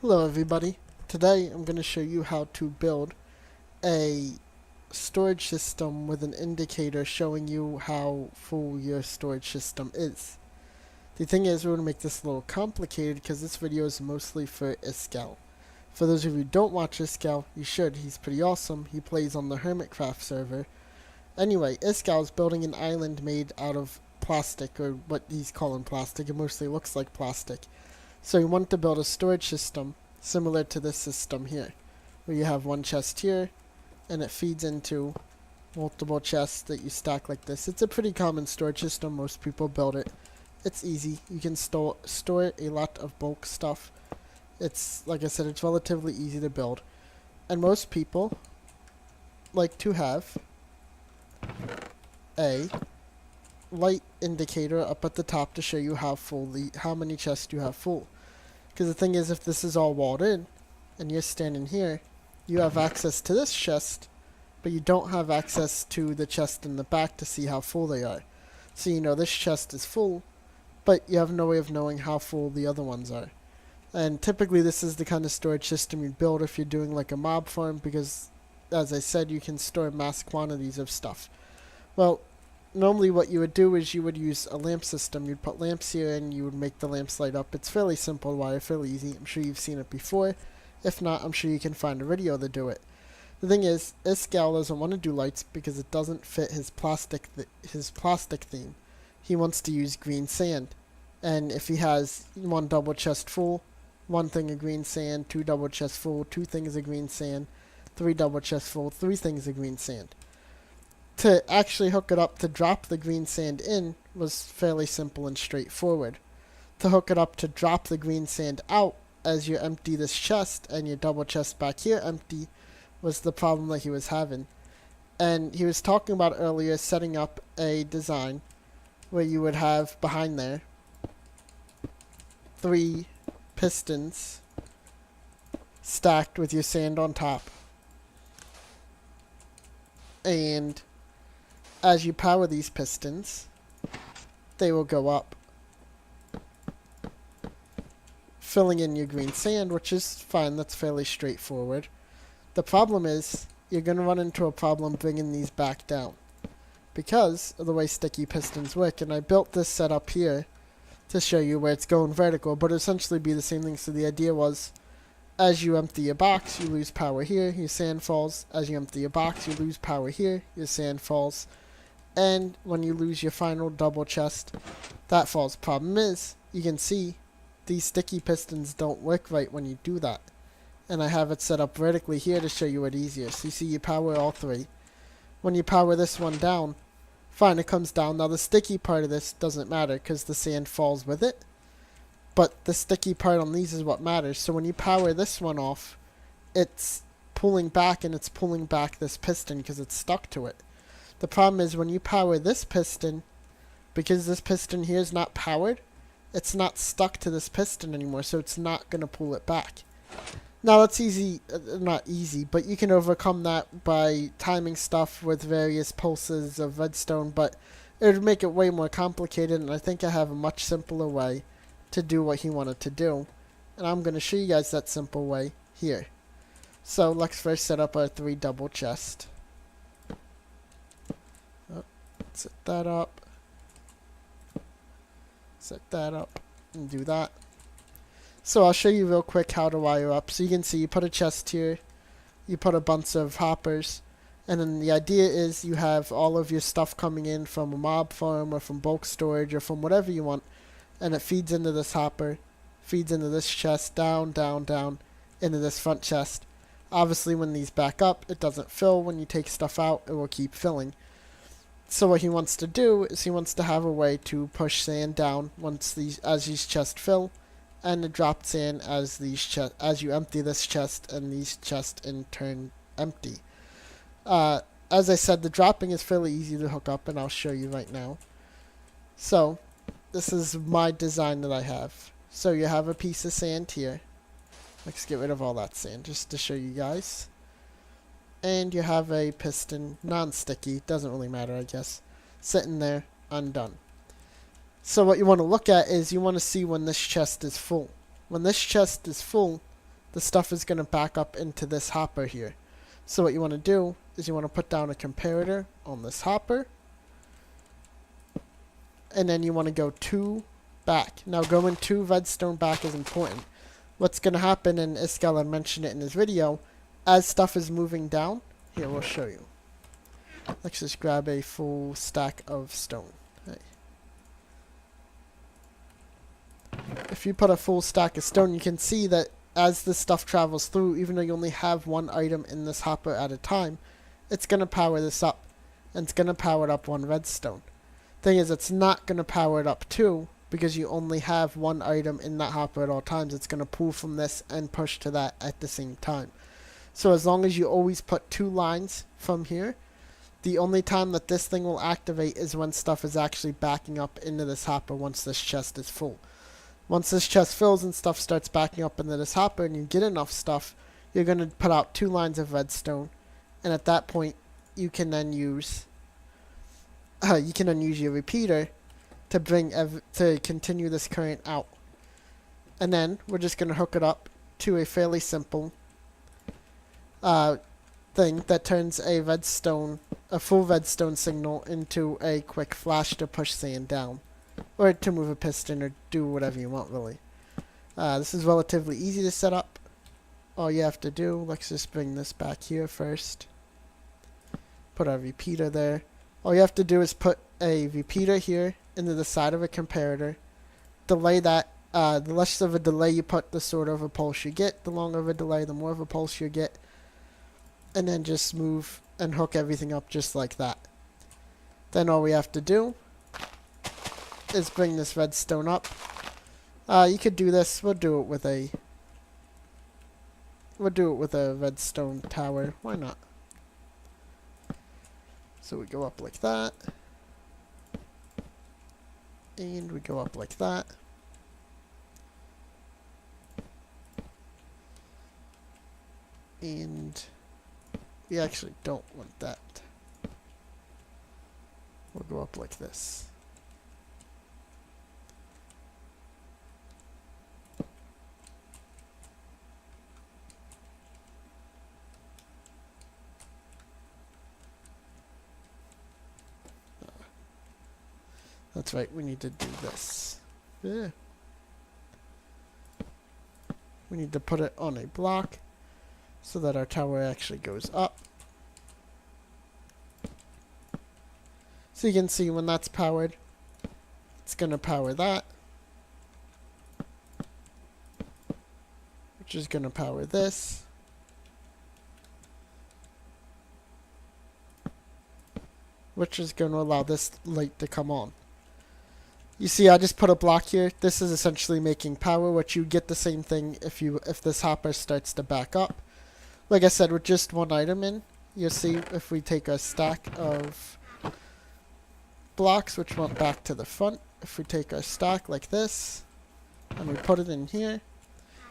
Hello everybody. Today I'm going to show you how to build a storage system with an indicator showing you how full your storage system is. The thing is, we're going to make this a little complicated because this video is mostly for iskall. For those of you who don't watch iskall, you should. He's pretty awesome. He plays on the Hermitcraft server. Anyway, iskall is building an island made out of plastic, or what he's calling plastic. It mostly looks like plastic. So you want to build a storage system similar to this system here, where you have one chest here, and it feeds into multiple chests that you stack like this. It's a pretty common storage system. Most people build it. It's easy. You can store a lot of bulk stuff. It's, like I said, it's relatively easy to build. And most people like to have a light indicator up at the top to show you how many chests you have full. Because the thing is, if this is all walled in and you're standing here, you have access to this chest, but you don't have access to the chest in the back to see how full they are. So you know this chest is full, but you have no way of knowing how full the other ones are. And typically this is the kind of storage system you'd build if you're doing like a mob farm, because as I said, you can store mass quantities of stuff. Well, normally what you would do is you would use a lamp system. You'd put lamps here and you would make the lamps light up. It's fairly simple wire, fairly easy. I'm sure you've seen it before. If not, I'm sure you can find a video to do it. The thing is, iskall doesn't want to do lights because it doesn't fit his plastic theme. He wants to use green sand. And if he has one double chest full, one thing of green sand, two double chests full, two things of green sand, three double chests full, three things of green sand. To actually hook it up to drop the green sand in was fairly simple and straightforward. To hook it up to drop the green sand out as you empty this chest and your double chest back here empty was the problem that he was having. And he was talking about earlier setting up a design where you would have behind there 3 pistons stacked with your sand on top. And as you power these pistons, they will go up, filling in your green sand, which is fine. That's fairly straightforward. The problem is you're going to run into a problem bringing these back down because of the way sticky pistons work. And I built this setup here to show you where it's going vertical, but it'll essentially be the same thing. So the idea was, as you empty your box, you lose power here, your sand falls. As you empty your box, you lose power here, your sand falls. And when you lose your final double chest, that falls. Problem is, you can see these sticky pistons don't work right when you do that. And I have it set up vertically here to show you it easier. So you see you power all 3. When you power this one down, fine, it comes down. Now the sticky part of this doesn't matter because the sand falls with it. But the sticky part on these is what matters. So when you power this one off, it's pulling back, and it's pulling back this piston because it's stuck to it. The problem is when you power this piston, because this piston here is not powered, it's not stuck to this piston anymore, so it's not going to pull it back. Now that's easy, not easy, but you can overcome that by timing stuff with various pulses of redstone, but it would make it way more complicated, and I think I have a much simpler way to do what he wanted to do. And I'm going to show you guys that simple way here. So let's first set up our 3 double chest. Set that up. Set that up. And do that. So I'll show you real quick how to wire up. So you can see you put a chest here. You put a bunch of hoppers. And then the idea is you have all of your stuff coming in from a mob farm or from bulk storage or from whatever you want. And it feeds into this hopper. Feeds into this chest. Down, down, down. Into this front chest. Obviously when these back up, it doesn't fill. When you take stuff out, it will keep filling. So what he wants to do is he wants to have a way to push sand down as these chests fill, and to drop sand as you empty this chest, and these chests in turn empty. As I said, the dropping is fairly easy to hook up, and I'll show you right now. So this is my design that I have. So you have a piece of sand here. Let's get rid of all that sand just to show you guys. And you have a piston, non-sticky, doesn't really matter I guess, sitting there undone. So what you want to look at is you want to see when this chest is full. When this chest is full, the stuff is going to back up into this hopper here. So what you want to do is you want to put down a comparator on this hopper, and then you want to go 2 back. Now going 2 redstone back is important. What's going to happen, and iskall mentioned it in his video, as stuff is moving down, here we'll show you. Let's just grab a full stack of stone. Hey. If you put a full stack of stone, you can see that as this stuff travels through, even though you only have one item in this hopper at a time, it's going to power this up, and it's going to power it up 1 redstone. Thing is, it's not going to power it up 2, because you only have one item in that hopper at all times. It's going to pull from this and push to that at the same time. So as long as you always put 2 lines from here, the only time that this thing will activate is when stuff is actually backing up into this hopper once this chest is full. Once this chest fills and stuff starts backing up into this hopper and you get enough stuff, you're going to put out 2 lines of redstone, and at that point you can then use your repeater to to continue this current out. And then we're just going to hook it up to a fairly simple thing that turns a full redstone signal into a quick flash to push sand down, or to move a piston, or do whatever you want, really. This is relatively easy to set up. All you have to do, let's just bring this back here first. Put our repeater there. All you have to do is put a repeater here into the side of a comparator. Delay that. The less of a delay you put, the sort of a pulse you get. The longer of a delay, the more of a pulse you get. And then just move and hook everything up just like that. Then all we have to do is bring this redstone up. You could do this. We'll do it with a redstone tower. Why not? So we go up like that. And we go up like that. And we actually don't want that. We'll go up like this. That's right, we need to do this. Yeah. We need to put it on a block so that our tower actually goes up. So you can see when that's powered, it's going to power that, which is going to power this. Which is going to allow this light to come on. You see, I just put a block here. This is essentially making power, which you get the same thing if this hopper starts to back up. Like I said, with just one item in, you'll see if we take a stack of blocks, which went back to the front, if we take our stack like this, and we put it in here,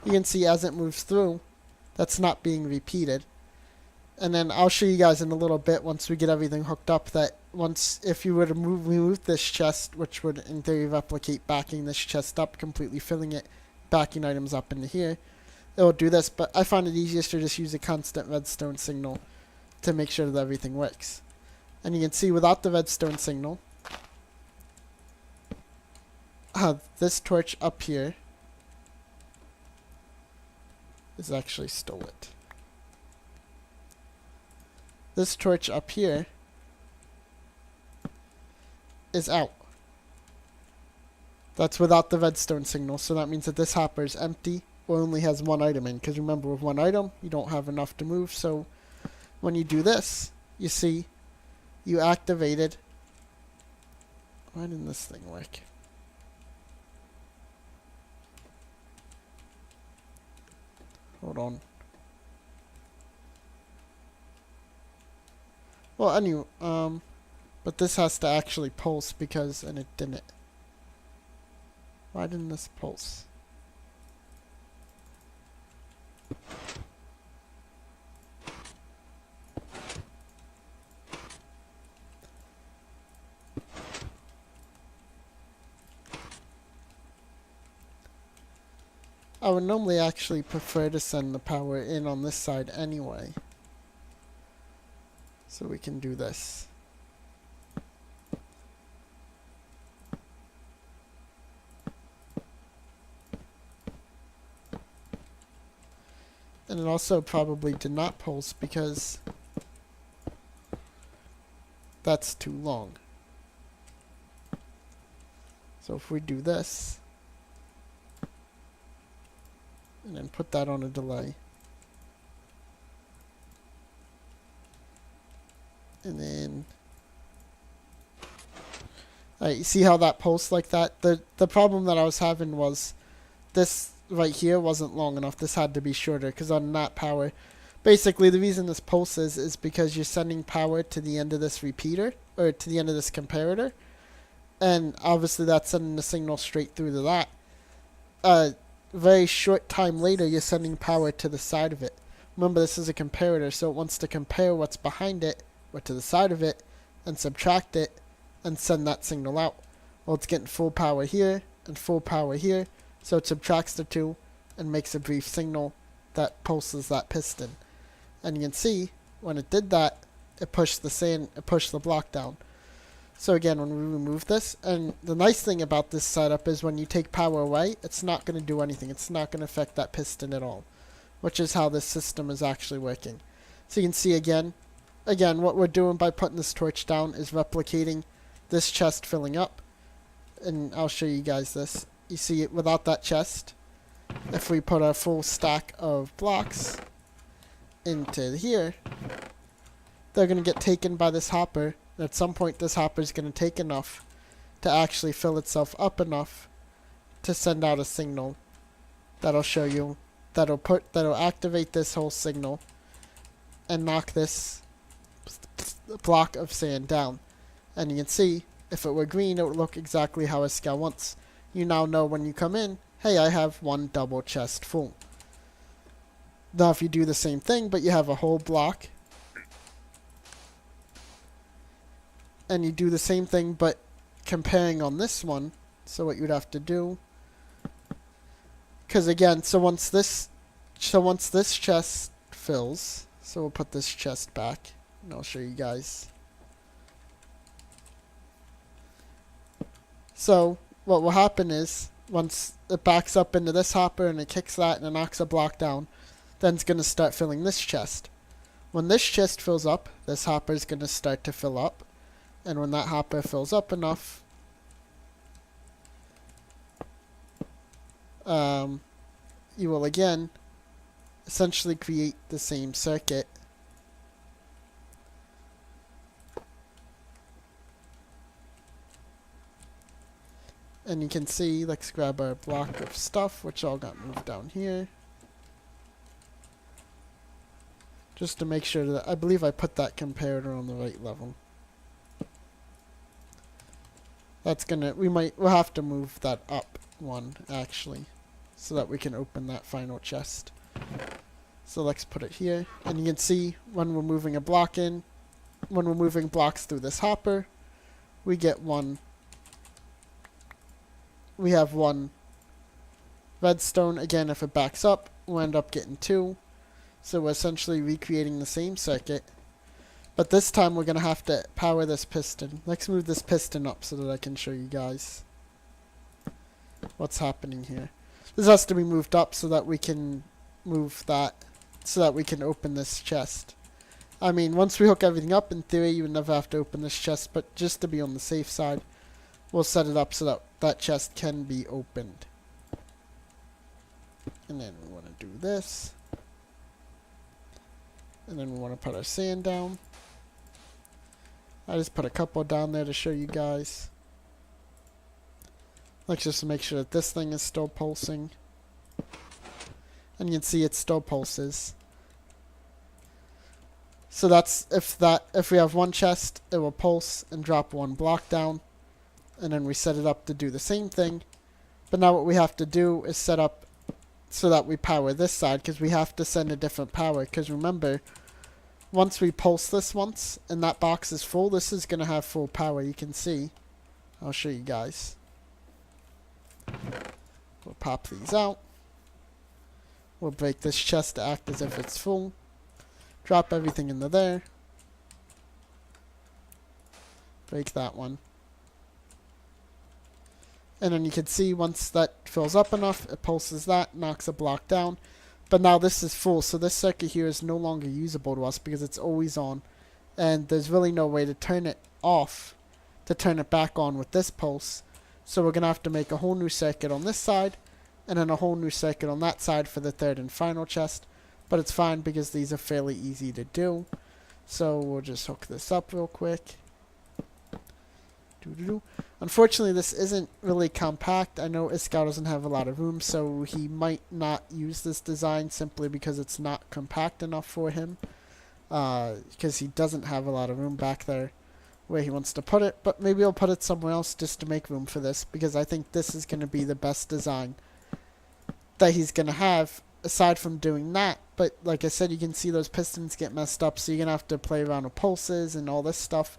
you can see as it moves through, that's not being repeated. And then I'll show you guys in a little bit, once we get everything hooked up, that if you were to remove this chest, which would in theory replicate backing this chest up, completely filling it, backing items up into here, it will do this. But I find it easiest to just use a constant redstone signal to make sure that everything works. And you can see without the redstone signal, this torch up here is actually still lit. This torch up here is out. That's without the redstone signal, so that means that this hopper is empty or only has one item in, because remember, with one item you don't have enough to move. So when you do this, you see you activated. Why didn't this thing work? Hold on. Well, anyway, but this has to actually pulse and it didn't. Why didn't this pulse? I would normally actually prefer to send the power in on this side anyway. So we can do this. And it also probably did not pulse because that's too long. So if we do this, and then put that on a delay, and then, alright, you see how that pulsed like that? The problem that I was having was this right here wasn't long enough. This had to be shorter because on that power, basically the reason this pulses is because you're sending power to the end of this repeater, or to the end of this comparator, and obviously that's sending the signal straight through to that. Very short time later, you're sending power to the side of it. Remember, this is a comparator, so it wants to compare what's behind it, or to the side of it, and subtract it, and send that signal out. Well, it's getting full power here, and full power here, so it subtracts the two, and makes a brief signal that pulses that piston. And you can see, when it did that, it pushed the block down. So again, when we remove this, and the nice thing about this setup is when you take power away, it's not going to do anything. It's not going to affect that piston at all, which is how this system is actually working. So you can see again, what we're doing by putting this torch down is replicating this chest filling up. And I'll show you guys this. You see, without that chest, if we put a full stack of blocks into here, they're going to get taken by this hopper. At some point, this hopper is going to take enough to actually fill itself up enough to send out a signal that'll show you, that'll activate this whole signal and knock this block of sand down. And you can see, if it were green, it would look exactly how iskall wants. You now know when you come in, hey, I have one double chest full. Now if you do the same thing, but you have a whole block, and you do the same thing, but comparing on this one, so what you'd have to do, because again, so once this chest fills, so we'll put this chest back, and I'll show you guys. So what will happen is, once it backs up into this hopper and it kicks that and it knocks a block down, then it's going to start filling this chest. When this chest fills up, this hopper is going to start to fill up. And when that hopper fills up enough, you will again essentially create the same circuit. And you can see, let's grab our block of stuff, which all got moved down here. Just to make sure that, I believe I put that comparator on the right level. That's gonna, we'll have to move that up one, actually, so that we can open that final chest. So let's put it here, and you can see when we're moving a block in, when we're moving blocks through this hopper, we get one, we have one redstone. Again, if it backs up, we'll end up getting two. So we're essentially recreating the same circuit. But this time we're going to have to power this piston. Let's move this piston up so that I can show you guys what's happening here. This has to be moved up so that we can move that, so that we can open this chest. I mean, once we hook everything up, in theory, you would never have to open this chest, but just to be on the safe side, we'll set it up so that that chest can be opened. And then we want to do this. And then we want to put our sand down. I just put a couple down there to show you guys. Let's just make sure that this thing is still pulsing. And you can see it still pulses. So that's, if we have one chest, it will pulse and drop one block down. And then we set it up to do the same thing. But now what we have to do is set up so that we power this side, because we have to send a different power. Because remember, once we pulse this once, and that box is full, this is going to have full power. You can see. I'll show you guys. We'll pop these out. We'll break this chest to act as if it's full. Drop everything into there. Break that one. And then you can see once that fills up enough, it pulses that, knocks a block down. But now this is full, so this circuit here is no longer usable to us because it's always on. And there's really no way to turn it off, to turn it back on with this pulse. So we're going to have to make a whole new circuit on this side, and then a whole new circuit on that side for the third and final chest. But it's fine because these are fairly easy to do. So we'll just hook this up real quick. Unfortunately, this isn't really compact. I know iskall doesn't have a lot of room, so he might not use this design simply because it's not compact enough for him. Because he doesn't have a lot of room back there where he wants to put it. But maybe I'll put it somewhere else just to make room for this, because I think this is going to be the best design that he's going to have aside from doing that. But like I said, you can see those pistons get messed up, so you're going to have to play around with pulses and all this stuff.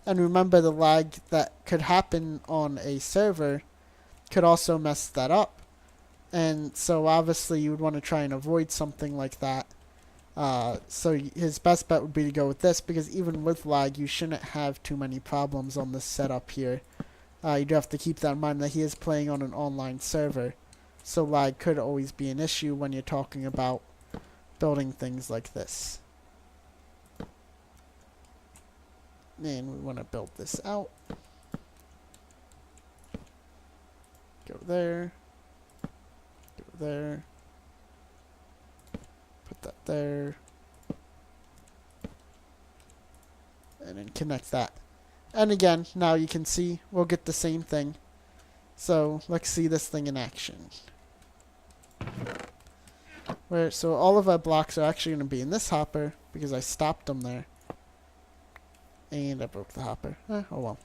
And remember, the lag that could happen on a server could also mess that up. And so obviously you would want to try and avoid something like that. So his best bet would be to go with this, because even with lag, you shouldn't have too many problems on this setup here. You do have to keep that in mind that he is playing on an online server. So lag could always be an issue when you're talking about building things like this. And we want to build this out. Go there. Go there. Put that there. And then connect that. And again, now you can see we'll get the same thing. So let's see this thing in action. So all of our blocks are actually going to be in this hopper because I stopped them there. And I broke the hopper. Oh well.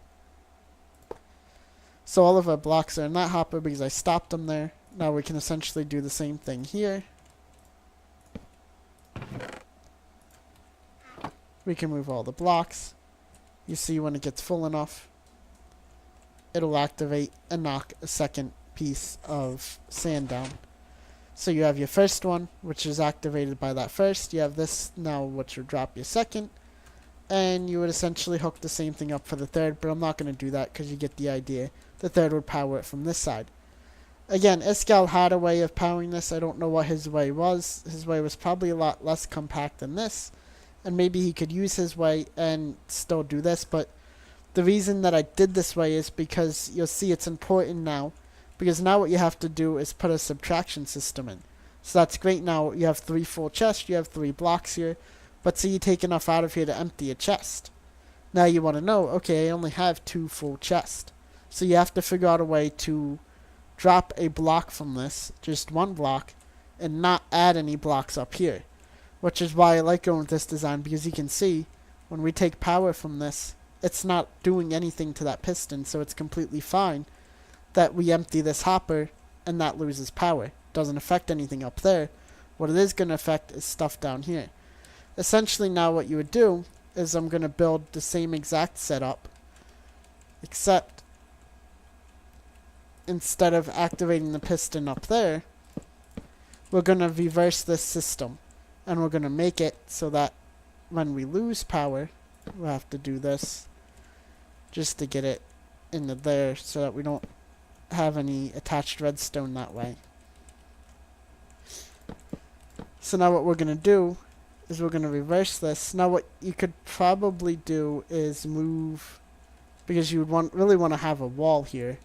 So all of our blocks are in that hopper because I stopped them there. Now we can essentially do the same thing here. We can move all the blocks. You see when it gets full enough, it'll activate and knock a second piece of sand down. So you have your first one, which is activated by that first. You have this now, which will drop your second. And you would essentially hook the same thing up for the third, but I'm not going to do that because you get the idea. The third would power it from this side. Again, iskall had a way of powering this. I don't know what his way was. His way was probably a lot less compact than this. And maybe he could use his way and still do this. But the reason that I did this way is because you'll see it's important now. Because now what you have to do is put a subtraction system in. So that's great. Now you have 3 full chests. You have 3 blocks here. But say you take enough out of here to empty a chest. Now you want to know, okay, I only have 2 full chests. So you have to figure out a way to drop a block from this, just 1 block, and not add any blocks up here. Which is why I like going with this design, because you can see, when we take power from this, it's not doing anything to that piston, so it's completely fine that we empty this hopper and that loses power. Doesn't affect anything up there. What it is going to affect is stuff down here. Essentially now what you would do is I'm going to build the same exact setup, except instead of activating the piston up there, we're going to reverse this system. And we're going to make it so that when we lose power, we'll have to do this just to get it into there so that we don't have any attached redstone that way. So now what we're going to do is we're going to reverse this. Now what you could probably do is move, because you would really want to have a wall here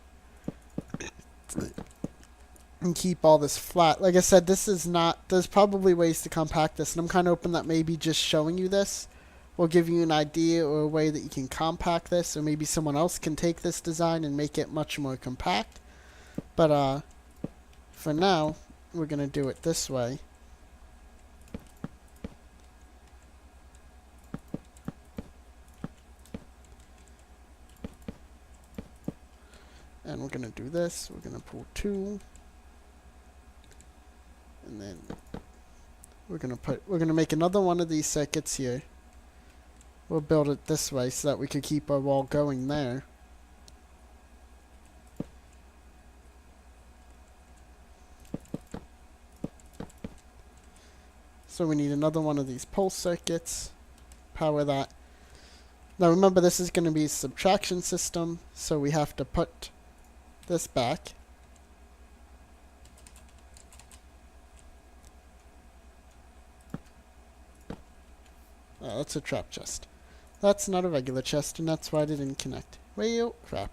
and keep all this flat. Like I said, this is not, there's probably ways to compact this, and I'm kind of hoping that maybe just showing you this will give you an idea or a way that you can compact this, or maybe someone else can take this design and make it much more compact. But for now, we're going to do it this way. And we're going to do this. We're going to pull 2. And then we're going to make another one of these circuits here. We'll build it this way so that we could keep our wall going there. So we need another one of these pulse circuits. Power that. Now remember, this is going to be a subtraction system, so we have to put this back. Oh, that's a trap chest. That's not a regular chest, and that's why they didn't connect. Well, crap.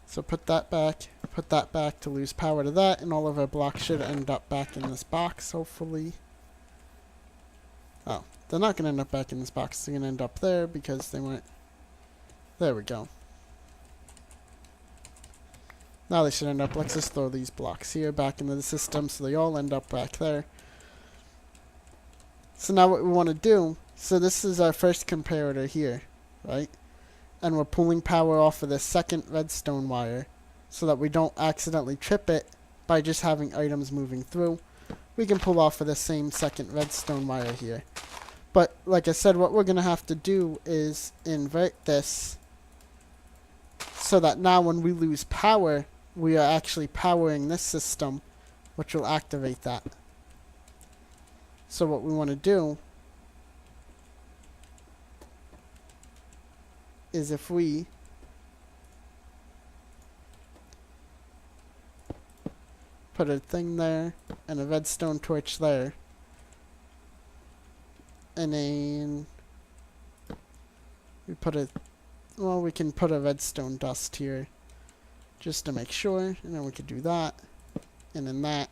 So put that back to lose power to that, and all of our blocks should end up back in this box, hopefully. Oh, they're not going to end up back in this box. They're going to end up there because they weren't... There we go. Now they should end up... Let's just throw these blocks here back into the system so they all end up back there. So now what we want to do... So this is our first comparator here, right? And we're pulling power off of this second redstone wire so that we don't accidentally trip it by just having items moving through. We can pull off of the same second redstone wire here. But like I said, what we're going to have to do is invert this so that now when we lose power, we are actually powering this system, which will activate that. So what we want to do is if we put a thing there and a redstone torch there, and then we put a, well, we can put a redstone dust here just to make sure, and then we could do that, and then that.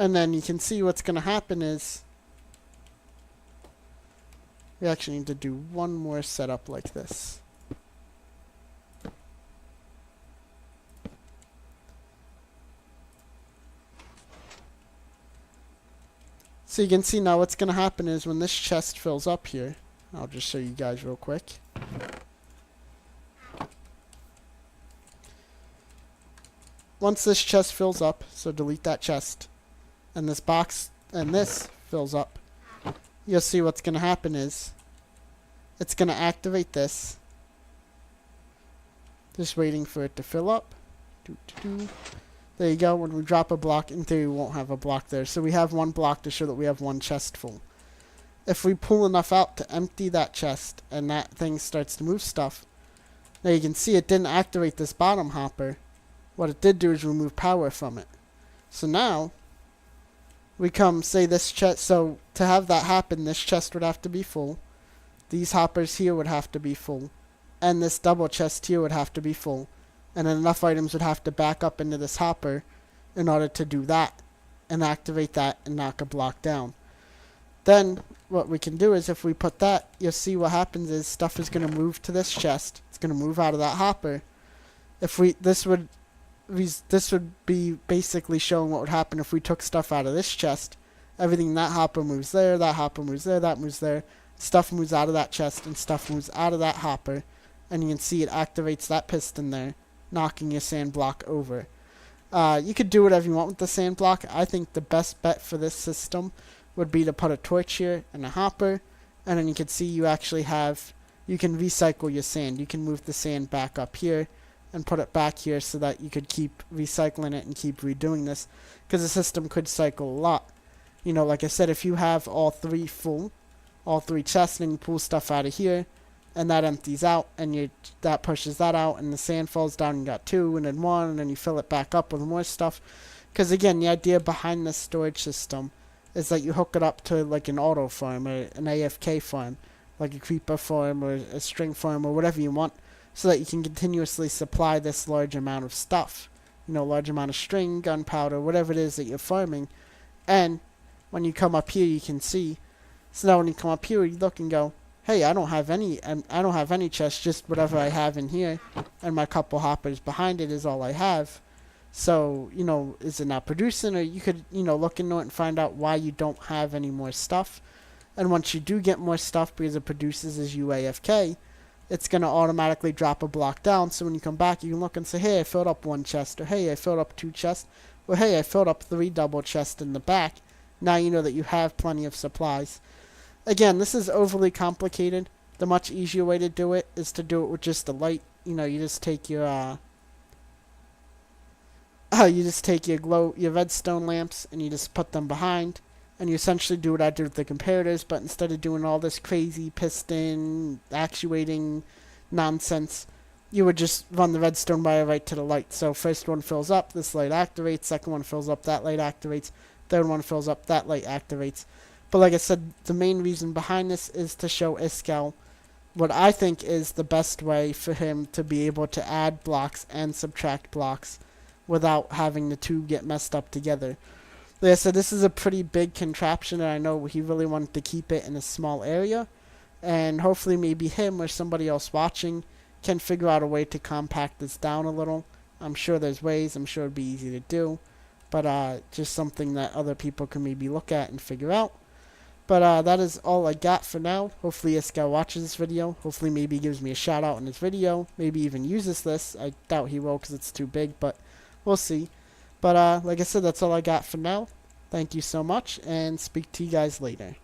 And then you can see what's going to happen is we actually need to do one more setup like this. So you can see now what's going to happen is when this chest fills up here, I'll just show you guys real quick. Once this chest fills up, so delete that chest, and this box and this fills up, you'll see what's going to happen is it's going to activate this. Just waiting for it to fill up. There you go. When we drop a block, in theory we won't have a block there. So we have one block to show that we have one chest full. If we pull enough out to empty that chest and that thing starts to move stuff, now you can see it didn't activate this bottom hopper. What it did do is remove power from it. So now we come, say this chest, so to have that happen, this chest would have to be full. These hoppers here would have to be full. And this double chest here would have to be full. And then enough items would have to back up into this hopper in order to do that. And activate that and knock a block down. Then what we can do is if we put that, you'll see what happens is stuff is going to move to this chest. It's going to move out of that hopper. If we, this would be basically showing what would happen if we took stuff out of this chest. Everything in that hopper moves there, that hopper moves there, that moves there. Stuff moves out of that chest and stuff moves out of that hopper. And you can see it activates that piston there, knocking your sand block over. You could do whatever you want with the sand block. I think the best bet for this system would be to put a torch here and a hopper. And then you can see you actually have, you can recycle your sand. You can move the sand back up here and put it back here so that you could keep recycling it and keep redoing this, because the system could cycle a lot. You know, like I said, if you have all three full, all three chests, and you pull stuff out of here and that empties out and that pushes that out and the sand falls down, you got two and then one, and then you fill it back up with more stuff. Because again, the idea behind this storage system is that you hook it up to like an auto farm or an AFK farm, like a creeper farm or a string farm or whatever you want, so that you can continuously supply this large amount of stuff. You know, large amount of string, gunpowder, whatever it is that you're farming. And when you come up here, you can see. So now when you come up here, you look and go, hey, I don't have any chests, just whatever I have in here. And my couple hoppers behind it is all I have. So, you know, is it not producing? Or you could, you know, look into it and find out why you don't have any more stuff. And once you do get more stuff, because it produces as you AFK, it's going to automatically drop a block down. So when you come back, you can look and say, hey, I filled up one chest. Or hey, I filled up two chests. Or hey, I filled up 3 double chests in the back. Now you know that you have plenty of supplies. Again, this is overly complicated. The much easier way to do it is to do it with just a light. You know, you just take your your redstone lamps and you just put them behind, and you essentially do what I did with the comparators, but instead of doing all this crazy piston actuating nonsense, you would just run the redstone wire right to the light. So first one fills up, this light activates, second one fills up, that light activates, third one fills up, that light activates. But like I said, the main reason behind this is to show iskall what I think is the best way for him to be able to add blocks and subtract blocks without having the two get messed up together. Like I said, this is a pretty big contraption, and I know he really wanted to keep it in a small area, and hopefully maybe him or somebody else watching can figure out a way to compact this down a little. I'm sure there's ways. I'm sure it'd be easy to do, but just something that other people can maybe look at and figure out. But that is all I got for now. Hopefully iskall watches this video. Hopefully maybe he gives me a shout out in this video. Maybe even uses this. I doubt he will because it's too big, but we'll see. But like I said, that's all I got for now. Thank you so much, and speak to you guys later.